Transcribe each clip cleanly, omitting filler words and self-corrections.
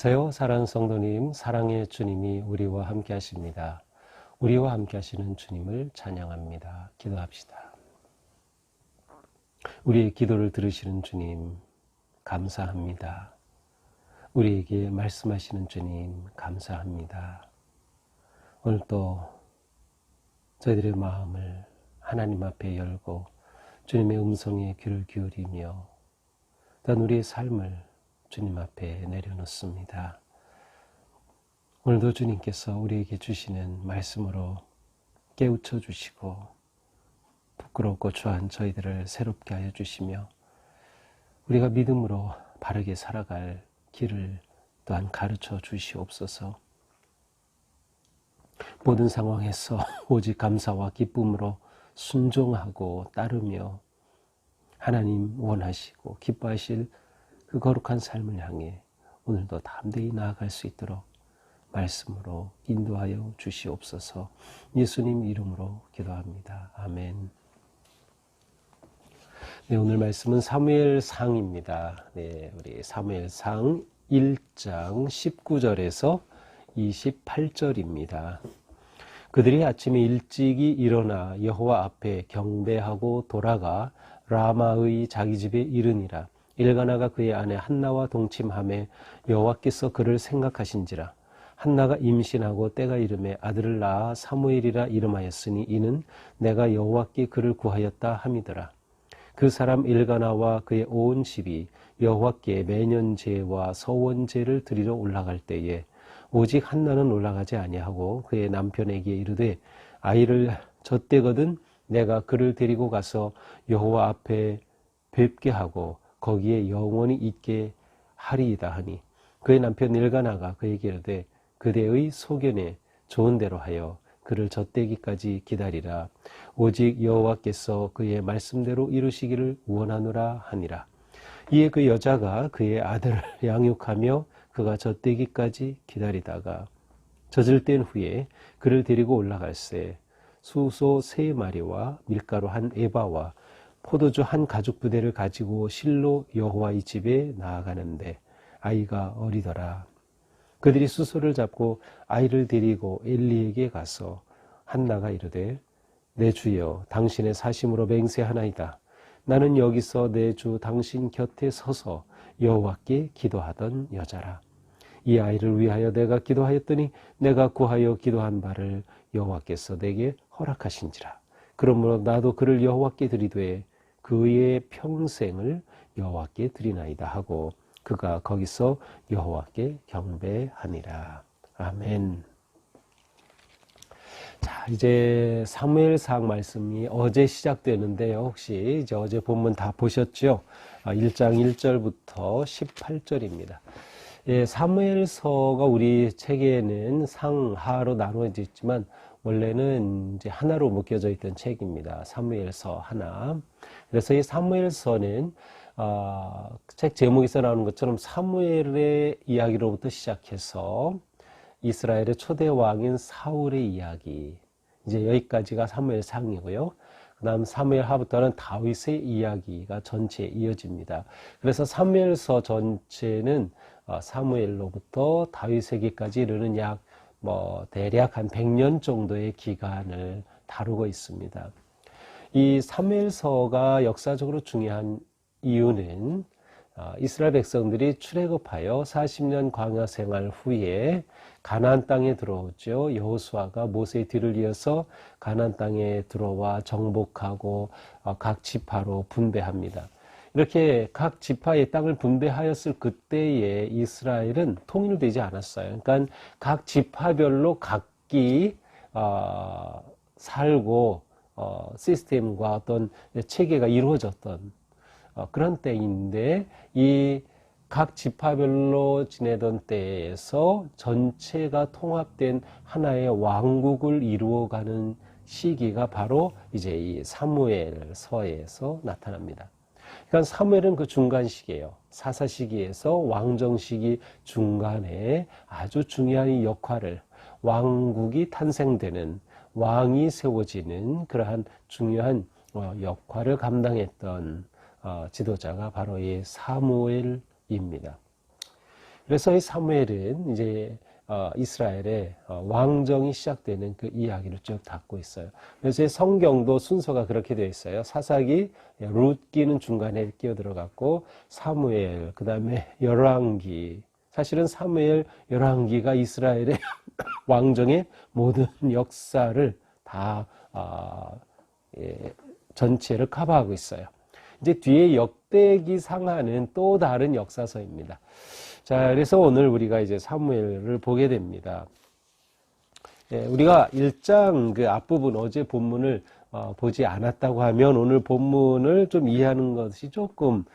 안녕하세요. 사랑하는 성도님, 사랑의 주님이 우리와 함께 하십니다. 우리와 함께 하시는 주님을 찬양합니다. 기도합시다. 우리의 기도를 들으시는 주님, 감사합니다. 우리에게 말씀하시는 주님, 감사합니다. 오늘도 저희들의 마음을 하나님 앞에 열고 주님의 음성에 귀를 기울이며 또한 우리의 삶을 주님 앞에 내려놓습니다. 오늘도 주님께서 우리에게 주시는 말씀으로 깨우쳐 주시고 부끄럽고 추한 저희들을 새롭게 하여 주시며 우리가 믿음으로 바르게 살아갈 길을 또한 가르쳐 주시옵소서. 모든 상황에서 오직 감사와 기쁨으로 순종하고 따르며 하나님 원하시고 기뻐하실 그 거룩한 삶을 향해 오늘도 담대히 나아갈 수 있도록 말씀으로 인도하여 주시옵소서. 예수님 이름으로 기도합니다. 아멘. 네, 오늘 말씀은 사무엘상입니다. 네, 우리 사무엘상 1장 19절에서 28절입니다. 그들이 아침에 일찍이 일어나 여호와 앞에 경배하고 돌아가 라마의 자기 집에 이르니라. 일가나가 그의 아내 한나와 동침하매 여호와께서 그를 생각하신지라. 한나가 임신하고 때가 이름에 아들을 낳아 사무엘이라 이름하였으니 이는 내가 여호와께 그를 구하였다 함이더라. 그 사람 일가나와 그의 온 집이 여호와께 매년 제와 서원제를 드리러 올라갈 때에 오직 한나는 올라가지 아니하고 그의 남편에게 이르되 아이를 젖대거든 내가 그를 데리고 가서 여호와 앞에 뵙게 하고 거기에 영원히 있게 하리이다 하니 그의 남편 일가나가 그에게 이르되 그대의 소견에 좋은 대로 하여 그를 젖대기까지 기다리라. 오직 여호와께서 그의 말씀대로 이루시기를 원하노라 하니라. 이에 그 여자가 그의 아들을 양육하며 그가 젖대기까지 기다리다가 젖을 뗀 후에 그를 데리고 올라갈새 수소 3마리와 밀가루 1에바와 포도주 1가죽부대를 가지고 실로 여호와의 집에 나아가는데 아이가 어리더라. 그들이 수소를 잡고 아이를 데리고 엘리에게 가서 한나가 이르되 내 주여 당신의 사심으로 맹세하나이다. 나는 여기서 내 주 당신 곁에 서서 여호와께 기도하던 여자라. 이 아이를 위하여 내가 기도하였더니 내가 구하여 기도한 바를 여호와께서 내게 허락하신지라. 그러므로 나도 그를 여호와께 드리되 그의 평생을 여호와께 드리나이다 하고 그가 거기서 여호와께 경배하니라. 아멘. 자, 이제 사무엘상 말씀이 어제 시작되는데요. 혹시 이제 어제 본문 다 보셨죠? 1장 1절부터 18절입니다. 예, 사무엘서가 우리 책에는 상하로 나누어져 있지만 원래는 이제 하나로 묶여져 있던 책입니다. 사무엘서 하나. 그래서 이 사무엘서는 책 제목에서 나오는 것처럼 사무엘의 이야기로부터 시작해서 이스라엘의 초대 왕인 사울의 이야기, 이제 여기까지가 사무엘상이고요. 그 다음 사무엘하부터는 다윗의 이야기가 전체에 이어집니다. 그래서 사무엘서 전체는 사무엘로부터 다윗에게까지 이르는 대략 한 100년 정도의 기간을 다루고 있습니다. 이 사무엘서가 역사적으로 중요한 이유는 이스라엘 백성들이 출애굽하여 40년 광야 생활 후에 가나안 땅에 들어오죠. 여호수아가 모세의 뒤를 이어서 가나안 땅에 들어와 정복하고 각 지파로 분배합니다. 이렇게 각 지파의 땅을 분배하였을 그때에 이스라엘은 통일되지 않았어요. 그러니까 각 지파별로 각기 살고 시스템과 어떤 체계가 이루어졌던 그런 때인데 이 각 지파별로 지내던 때에서 전체가 통합된 하나의 왕국을 이루어가는 시기가 바로 이제 이 사무엘서에서 나타납니다. 그러니까 사무엘은 그 중간 시기예요. 사사 시기에서 왕정 시기 중간에 아주 중요한 이 역할을 왕국이 탄생되는 왕이 세워지는 그러한 중요한 역할을 감당했던 지도자가 바로 이 사무엘입니다. 그래서 이 사무엘은 이제 이스라엘의 왕정이 시작되는 그 이야기를 쭉 담고 있어요. 그래서 성경도 순서가 그렇게 되어 있어요. 사사기, 룻기는 중간에 끼어 들어갔고, 사무엘, 그 다음에 열왕기. 사실은 사무엘, 열왕기가 이스라엘의 왕정의 모든 역사를 다 전체를 커버하고 있어요. 이제 뒤에 역대기 상하는 또 다른 역사서입니다. 자, 그래서 오늘 우리가 이제 사무엘을 보게 됩니다. 우리가 1장 그 앞부분 어제 본문을 보지 않았다고 하면 오늘 본문을 좀 이해하는 것이 조금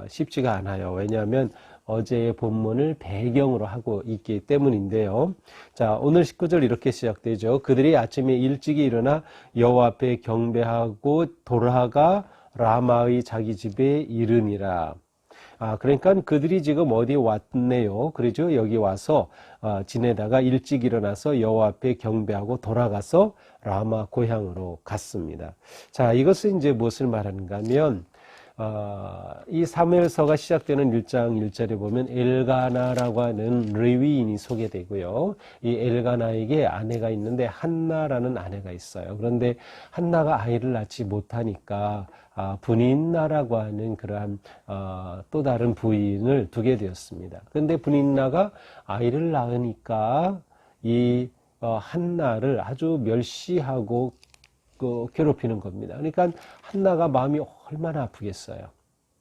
쉽지가 않아요. 왜냐하면 어제의 본문을 배경으로 하고 있기 때문인데요. 자, 오늘 19절 이렇게 시작되죠. 그들이 아침에 일찍이 일어나 여호와 앞에 경배하고 돌아가 라마의 자기 집에 이르니라. 그러니까 그들이 지금 어디 왔네요. 그러죠? 여기 와서 지내다가 일찍 일어나서 여호와 앞에 경배하고 돌아가서 라마 고향으로 갔습니다. 자, 이것은 이제 무엇을 말하는가 하면 이 사무엘서가 시작되는 1장 1절에 보면 엘가나라고 하는 레위인이 소개되고요. 이 엘가나에게 아내가 있는데 한나라는 아내가 있어요. 그런데 한나가 아이를 낳지 못하니까 분인나라고 하는 그러한 또 다른 부인을 두게 되었습니다. 그런데 분인나가 아이를 낳으니까 이 한나를 아주 멸시하고 괴롭히는 겁니다. 그러니까 한나가 마음이 얼마나 아프겠어요.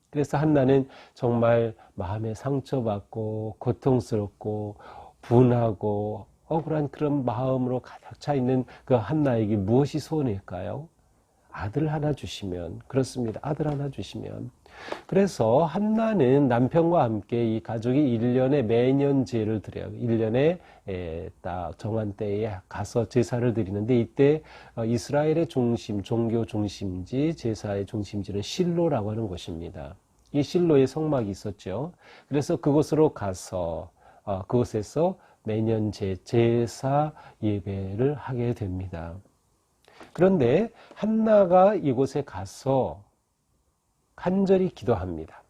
그래서 한나는 정말 마음에 상처받고 고통스럽고 분하고 억울한 그런 마음으로 가득 차 있는 그 한나에게 무엇이 소원일까요? 아들 하나 주시면, 그렇습니다. 아들 하나 주시면. 그래서 한나는 남편과 함께 이 가족이 1년에 매년 제를 드려요. 1년에 딱 정한 때에 가서 제사를 드리는데 이때 이스라엘의 중심, 종교 중심지, 제사의 중심지는 실로라고 하는 곳입니다. 이 실로에 성막이 있었죠. 그래서 그곳으로 가서 그곳에서 매년 제사 예배를 하게 됩니다. 그런데 한나가 이곳에 가서 간절히 기도합니다.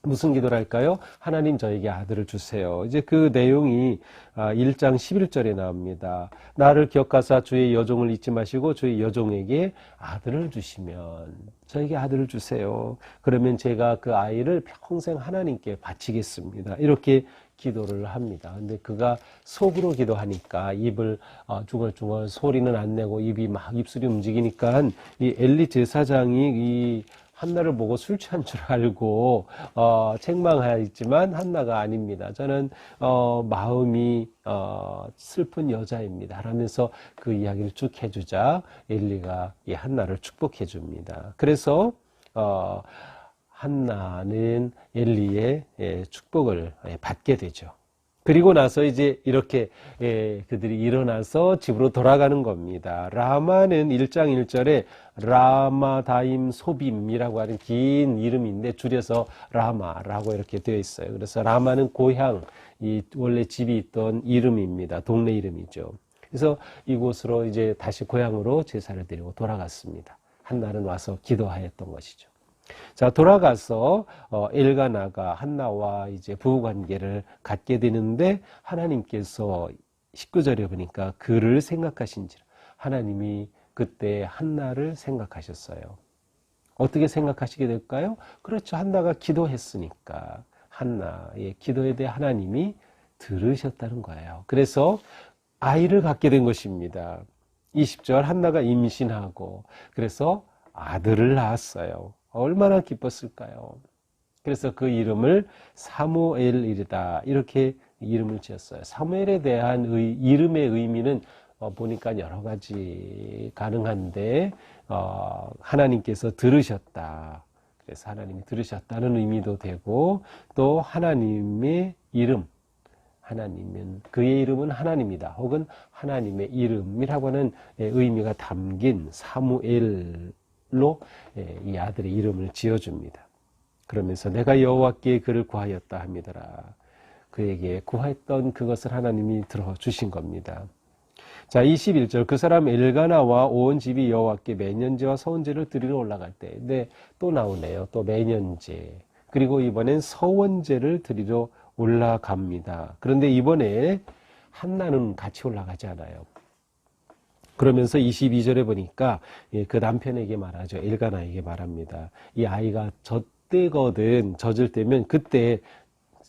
무슨 기도를 할까요? 하나님 저에게 아들을 주세요. 이제 그 내용이 1장 11절에 나옵니다. 나를 기억하사 주의 여종을 잊지 마시고 주의 여종에게 아들을 주시면 저에게 아들을 주세요. 그러면 제가 그 아이를 평생 하나님께 바치겠습니다. 이렇게 기도를 합니다. 근데 그가 속으로 기도하니까 입을 중얼중얼 소리는 안 내고 입술이 움직이니까 이 엘리 제사장이 이 한나를 보고 술 취한 줄 알고 책망하였지만 한나가 아닙니다. 저는 마음이 슬픈 여자입니다. 라면서 그 이야기를 쭉 해주자 엘리가 이 한나를 축복해 줍니다. 그래서 한나는 엘리의 축복을 받게 되죠. 그리고 나서 이제 이렇게 그들이 일어나서 집으로 돌아가는 겁니다. 라마는 1장 1절에 라마다임 소빔이라고 하는 긴 이름인데 줄여서 라마라고 이렇게 되어 있어요. 그래서 라마는 고향, 원래 집이 있던 이름입니다. 동네 이름이죠. 그래서 이곳으로 이제 다시 고향으로 제사를 드리고 돌아갔습니다. 한날은 와서 기도하였던 것이죠. 자, 돌아가서 엘가나가 한나와 이제 부부 관계를 갖게 되는데 하나님께서 19절에 보니까 그를 생각하신지라. 하나님이 그때 한나를 생각하셨어요. 어떻게 생각하시게 될까요? 그렇죠. 한나가 기도했으니까 한나의 기도에 대해 하나님이 들으셨다는 거예요. 그래서 아이를 갖게 된 것입니다. 20절 한나가 임신하고 그래서 아들을 낳았어요. 얼마나 기뻤을까요? 그래서 그 이름을 사무엘이다 이렇게 이름을 지었어요. 사무엘에 대한 이름의 의미는 보니까 여러 가지 가능한데 하나님께서 들으셨다. 그래서 하나님이 들으셨다는 의미도 되고 또 하나님의 이름, 하나님은 그의 이름은 하나님이다. 혹은 하나님의 이름이라고 하는 의미가 담긴 사무엘로 이 아들의 이름을 지어줍니다. 그러면서 내가 여호와께 그를 구하였다 함이더라. 그에게 구했던 그것을 하나님이 들어주신 겁니다. 자, 21절 그 사람 엘가나와 온 집이 여호와께 매년제와 서원제를 드리러 올라갈 때, 네, 또 나오네요. 또 매년제. 그리고 이번엔 서원제를 드리러 올라갑니다. 그런데 이번에 한나는 같이 올라가지 않아요. 그러면서 22절에 보니까 그 남편에게 말하죠. 엘가나에게 말합니다. 이 아이가 젖대거든, 젖을 때면 그때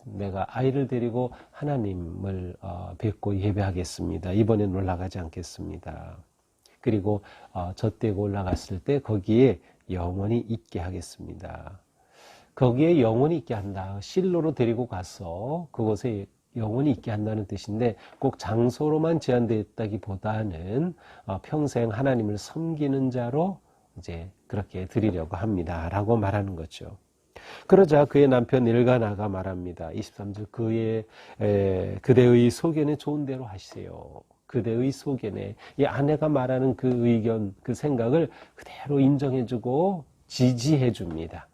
내가 아이를 데리고 하나님을 뵙고 예배하겠습니다. 이번엔 올라가지 않겠습니다. 그리고 젖대고 올라갔을 때 거기에 영원히 있게 하겠습니다. 거기에 영원히 있게 한다. 실로로 데리고 가서 그곳에 영원히 있게 한다는 뜻인데 꼭 장소로만 제한되었다기보다는 평생 하나님을 섬기는 자로 이제 그렇게 드리려고 합니다. 라고 말하는 거죠. 그러자 그의 남편 엘가나가 말합니다. 23절 그대의 소견에 좋은 대로 하시세요. 그대의 소견에 이 아내가 말하는 그 의견, 그 생각을 그대로 인정해주고 지지해줍니다.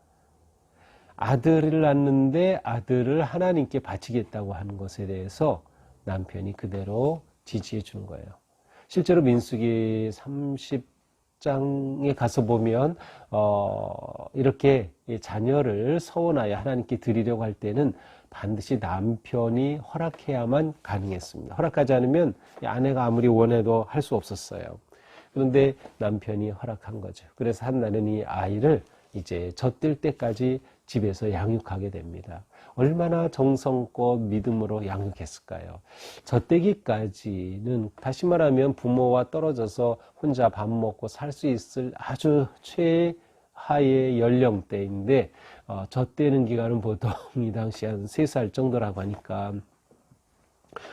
아들을 낳는데 아들을 하나님께 바치겠다고 하는 것에 대해서 남편이 그대로 지지해 주는 거예요. 실제로 민수기 30장에 가서 보면 이렇게 자녀를 서원하여 하나님께 드리려고 할 때는 반드시 남편이 허락해야만 가능했습니다. 허락하지 않으면 아내가 아무리 원해도 할 수 없었어요. 그런데 남편이 허락한 거죠. 그래서 한나는 이 아이를 이제 젖될 때까지 집에서 양육하게 됩니다. 얼마나 정성껏 믿음으로 양육했을까요? 젖되기까지는 다시 말하면 부모와 떨어져서 혼자 밥 먹고 살 수 있을 아주 최하의 연령대인데 젖되는 기간은 보통 이 당시 한 3살 정도라고 하니까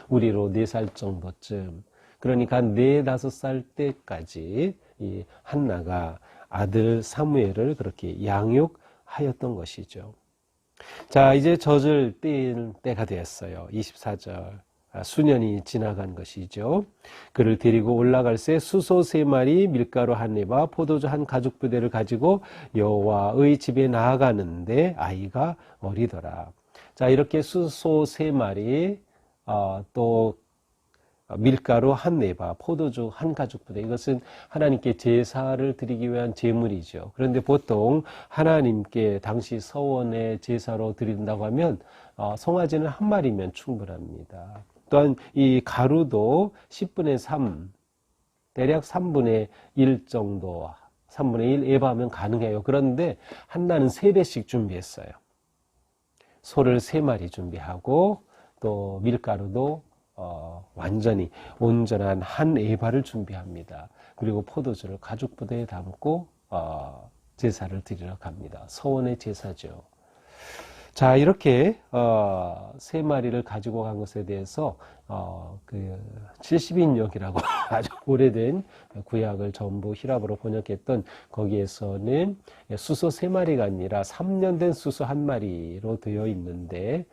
우리로 4살 정도쯤, 그러니까 4, 5살 때까지 이 한나가 아들 사무엘을 그렇게 양육하였던 것이죠. 자, 이제 젖을 뗄 때가 되었어요. 24절. 수년이 지나간 것이죠. 그를 데리고 올라갈새 수소 3마리, 밀가루 1레바, 포도주 1가죽부대를 가지고 여호와의 집에 나아가는데 아이가 어리더라. 자, 이렇게 수소 3마리, 또 밀가루 1레바, 포도주 1가죽부대, 이것은 하나님께 제사를 드리기 위한 제물이죠. 그런데 보통 하나님께 당시 서원의 제사로 드린다고 하면 송아지는 1마리면 충분합니다. 또한 이 가루도 10분의 3, 대략 3분의 1 정도, 3분의 1 에바하면 가능해요. 그런데 한나는 3배씩 준비했어요. 소를 3마리 준비하고 또 밀가루도 완전히 온전한 1에바를 준비합니다. 그리고 포도주를 가죽부대에 담고 제사를 드리러 갑니다. 서원의 제사죠. 자, 이렇게 3마리를 가지고 간 것에 대해서 그 70인역이라고 아주 오래된 구약을 전부 히랍어로 번역했던 거기에서는 수소 3마리가 아니라 3년 된 수소 1마리로 되어 있는데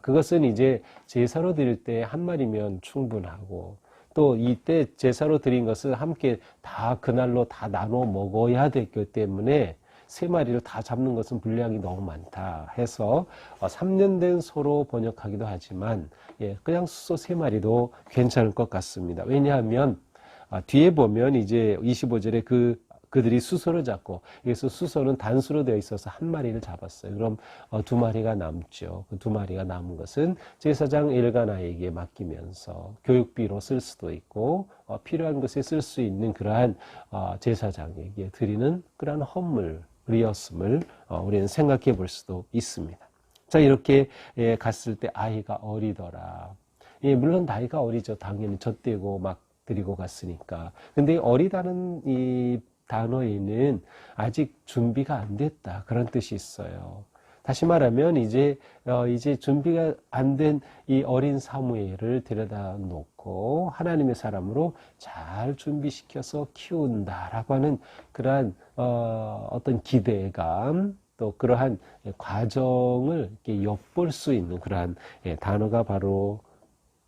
그것은 이제 제사로 드릴 때 1마리면 충분하고, 또 이때 제사로 드린 것을 함께 다 그날로 다 나눠 먹어야 됐기 때문에 3마리를 다 잡는 것은 분량이 너무 많다 해서 3년 된 소로 번역하기도 하지만 그냥 수소 3마리도 괜찮을 것 같습니다. 왜냐하면 뒤에 보면 이제 25절에 그들이 수소를 잡고, 그래서 수소는 단수로 되어 있어서 1마리를 잡았어요. 그럼 2마리가 남죠. 그 2마리가 남은 것은 제사장 엘가나에게 맡기면서 교육비로 쓸 수도 있고 필요한 것에 쓸 수 있는 그러한 제사장에게 드리는 그러한 헌물이었음을 우리는 생각해 볼 수도 있습니다. 자, 이렇게 갔을 때 아이가 어리더라. 물론 나이가 어리죠. 당연히 젖대고 막 드리고 갔으니까. 근데 어리다는 이 단어에는 아직 준비가 안 됐다, 그런 뜻이 있어요. 다시 말하면 이제 준비가 안 된 이 어린 사무엘을 데려다 놓고 하나님의 사람으로 잘 준비시켜서 키운다라고 하는 그러한 어떤 기대감, 또 그러한 과정을 이렇게 엿볼 수 있는 그러한 단어가 바로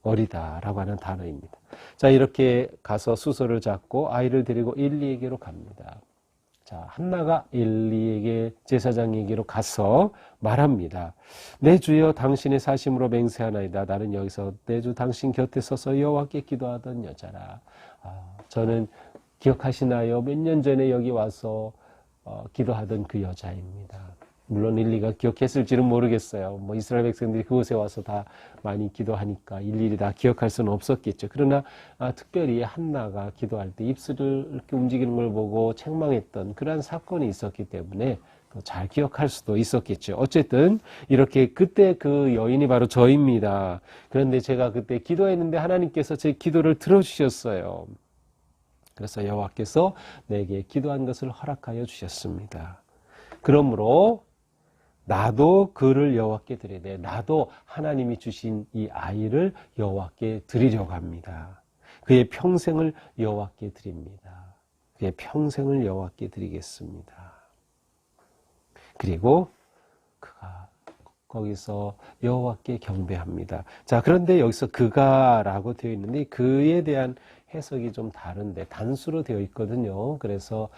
어리다라고 하는 단어입니다. 자, 이렇게 가서 수소를 잡고 아이를 데리고 엘리에게로 갑니다. 자, 한나가 엘리에게, 제사장에게로 가서 말합니다. 내 주여, 당신의 사심으로 맹세하나이다. 나는 여기서 내 주 당신 곁에 서서 여호와께 기도하던 여자라. 저는 기억하시나요? 몇 년 전에 여기 와서 기도하던 그 여자입니다. 물론 일리가 기억했을지는 모르겠어요. 뭐 이스라엘 백성들이 그곳에 와서 다 많이 기도하니까 일일이 다 기억할 수는 없었겠죠. 그러나 특별히 한나가 기도할 때 입술을 이렇게 움직이는 걸 보고 책망했던 그러한 사건이 있었기 때문에 더 잘 기억할 수도 있었겠죠. 어쨌든 이렇게 그때 그 여인이 바로 저입니다. 그런데 제가 그때 기도했는데 하나님께서 제 기도를 들어주셨어요. 그래서 여호와께서 내게 기도한 것을 허락하여 주셨습니다. 그러므로 나도 그를 여호와께 드려야 돼. 나도 하나님이 주신 이 아이를 여호와께 드리려고 합니다. 그의 평생을 여호와께 드립니다. 그의 평생을 여호와께 드리겠습니다. 그리고 그가 거기서 여호와께 경배합니다. 자, 그런데 여기서 그가라고 되어 있는데 그에 대한 해석이 좀 다른데 단수로 되어 있거든요. 그래서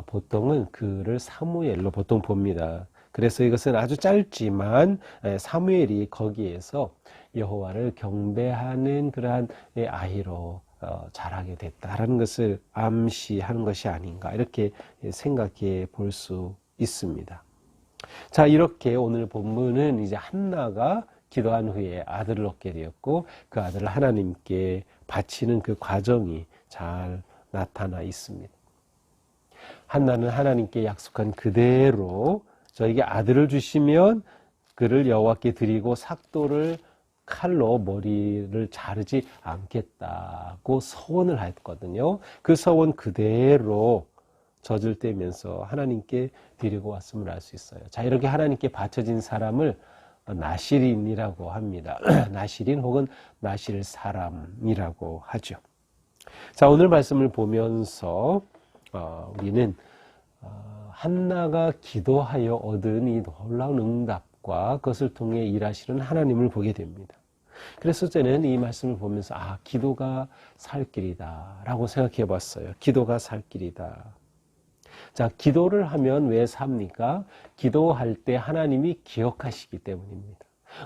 보통은 그를 사무엘로 보통 봅니다. 그래서 이것은 아주 짧지만 사무엘이 거기에서 여호와를 경배하는 그러한 아이로 자라게 됐다라는 것을 암시하는 것이 아닌가 이렇게 생각해 볼 수 있습니다. 자, 이렇게 오늘 본문은 이제 한나가 기도한 후에 아들을 얻게 되었고 그 아들을 하나님께 바치는 그 과정이 잘 나타나 있습니다. 한나는 하나님께 약속한 그대로 저에게 아들을 주시면 그를 여호와께 드리고 삭도를 칼로 머리를 자르지 않겠다고 서원을 했거든요. 그 서원 그대로 젖을 떼면서 하나님께 드리고 왔음을 알 수 있어요. 자, 이렇게 하나님께 바쳐진 사람을 나실인이라고 합니다. 나실인 혹은 나실 사람이라고 하죠. 자, 오늘 말씀을 보면서 우리는 한나가 기도하여 얻은 이 놀라운 응답과 그것을 통해 일하시는 하나님을 보게 됩니다. 그래서 저는 이 말씀을 보면서 기도가 살 길이다 라고 생각해 봤어요. 기도가 살 길이다. 자, 기도를 하면 왜 삽니까? 기도할 때 하나님이 기억하시기 때문입니다.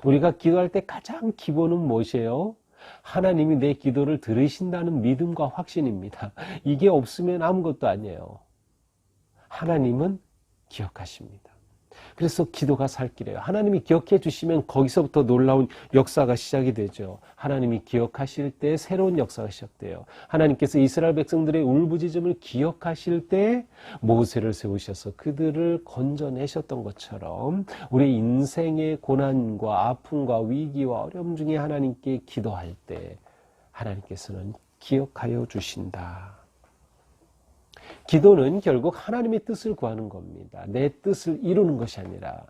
우리가 기도할 때 가장 기본은 무엇이에요? 하나님이 내 기도를 들으신다는 믿음과 확신입니다. 이게 없으면 아무것도 아니에요. 하나님은 기억하십니다. 그래서 기도가 살 길이에요. 하나님이 기억해 주시면 거기서부터 놀라운 역사가 시작이 되죠. 하나님이 기억하실 때 새로운 역사가 시작돼요. 하나님께서 이스라엘 백성들의 울부짖음을 기억하실 때 모세를 세우셔서 그들을 건져내셨던 것처럼 우리 인생의 고난과 아픔과 위기와 어려움 중에 하나님께 기도할 때 하나님께서는 기억하여 주신다. 기도는 결국 하나님의 뜻을 구하는 겁니다. 내 뜻을 이루는 것이 아니라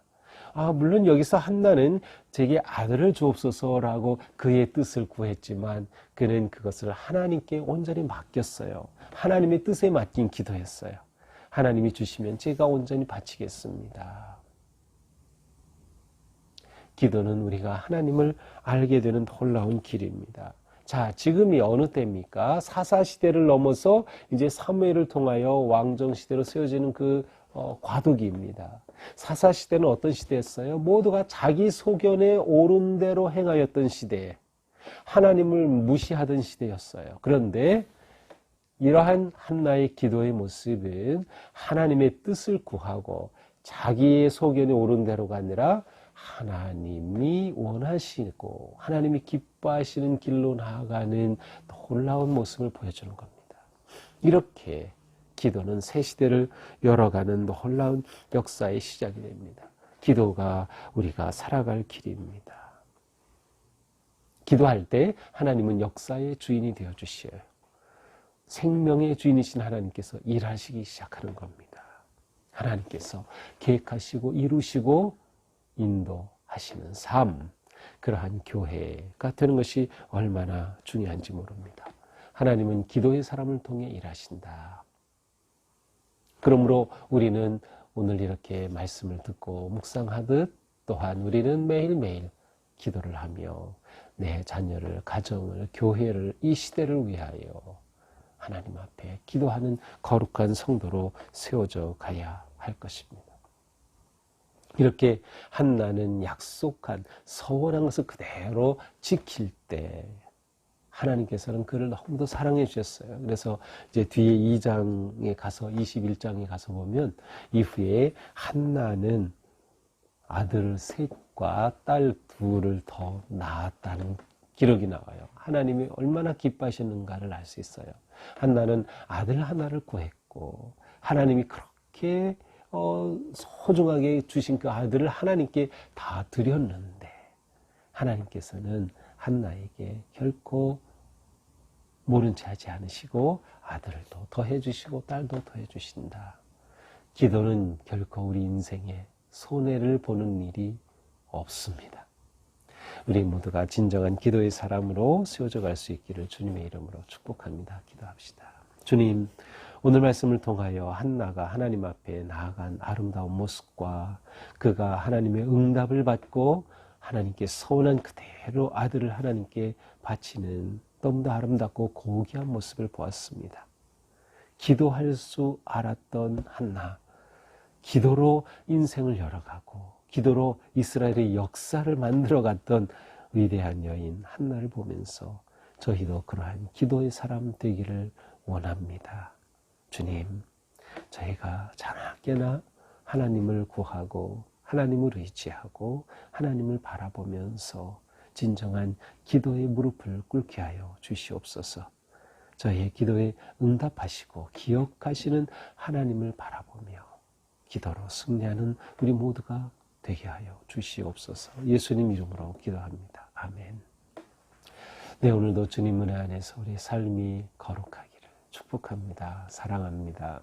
물론 여기서 한나는 제게 아들을 주옵소서라고 그의 뜻을 구했지만 그는 그것을 하나님께 온전히 맡겼어요. 하나님의 뜻에 맡긴 기도했어요. 하나님이 주시면 제가 온전히 바치겠습니다. 기도는 우리가 하나님을 알게 되는 놀라운 길입니다. 자, 지금이 어느 때입니까? 사사시대를 넘어서 이제 사무엘을 통하여 왕정시대로 세워지는 그 과도기입니다. 사사시대는 어떤 시대였어요? 모두가 자기 소견에 옳은 대로 행하였던 시대, 하나님을 무시하던 시대였어요. 그런데 이러한 한나의 기도의 모습은 하나님의 뜻을 구하고 자기의 소견에 옳은 대로가 아니라 하나님이 원하시고 하나님이 기뻐하시는 길로 나아가는 놀라운 모습을 보여주는 겁니다. 이렇게 기도는 새 시대를 열어가는 놀라운 역사의 시작이 됩니다. 기도가 우리가 살아갈 길입니다. 기도할 때 하나님은 역사의 주인이 되어주셔요. 생명의 주인이신 하나님께서 일하시기 시작하는 겁니다. 하나님께서 계획하시고 이루시고 인도하시는 삶, 그러한 교회가 되는 것이 얼마나 중요한지 모릅니다. 하나님은 기도의 사람을 통해 일하신다. 그러므로 우리는 오늘 이렇게 말씀을 듣고 묵상하듯 또한 우리는 매일매일 기도를 하며 내 자녀를, 가정을, 교회를, 이 시대를 위하여 하나님 앞에 기도하는 거룩한 성도로 세워져 가야 할 것입니다. 이렇게 한나는 약속한 서원한 것을 그대로 지킬 때 하나님께서는 그를 너무도 사랑해 주셨어요. 그래서 이제 뒤에 2장에 가서 21장에 가서 보면 이후에 한나는 아들 셋과 딸 둘을 더 낳았다는 기록이 나와요. 하나님이 얼마나 기뻐하시는가를 알 수 있어요. 한나는 아들 하나를 구했고 하나님이 그렇게 소중하게 주신 그 아들을 하나님께 다 드렸는데 하나님께서는 한나에게 결코 모른 채 하지 않으시고 아들도 더해 주시고 딸도 더해 주신다. 기도는 결코 우리 인생에 손해를 보는 일이 없습니다. 우리 모두가 진정한 기도의 사람으로 세워져 갈 수 있기를 주님의 이름으로 축복합니다. 기도합시다. 주님, 오늘 말씀을 통하여 한나가 하나님 앞에 나아간 아름다운 모습과 그가 하나님의 응답을 받고 하나님께 서운한 그대로 아들을 하나님께 바치는 너무도 아름답고 고귀한 모습을 보았습니다. 기도할 수 알았던 한나, 기도로 인생을 열어가고 기도로 이스라엘의 역사를 만들어갔던 위대한 여인 한나를 보면서 저희도 그러한 기도의 사람 되기를 원합니다. 주님, 저희가 자나깨나 하나님을 구하고 하나님을 의지하고 하나님을 바라보면서 진정한 기도의 무릎을 꿇게 하여 주시옵소서. 저희의 기도에 응답하시고 기억하시는 하나님을 바라보며 기도로 승리하는 우리 모두가 되게 하여 주시옵소서. 예수님 이름으로 기도합니다. 아멘. 네, 오늘도 주님 은혜 안에서 우리 삶이 거룩하기를 축복합니다. 사랑합니다.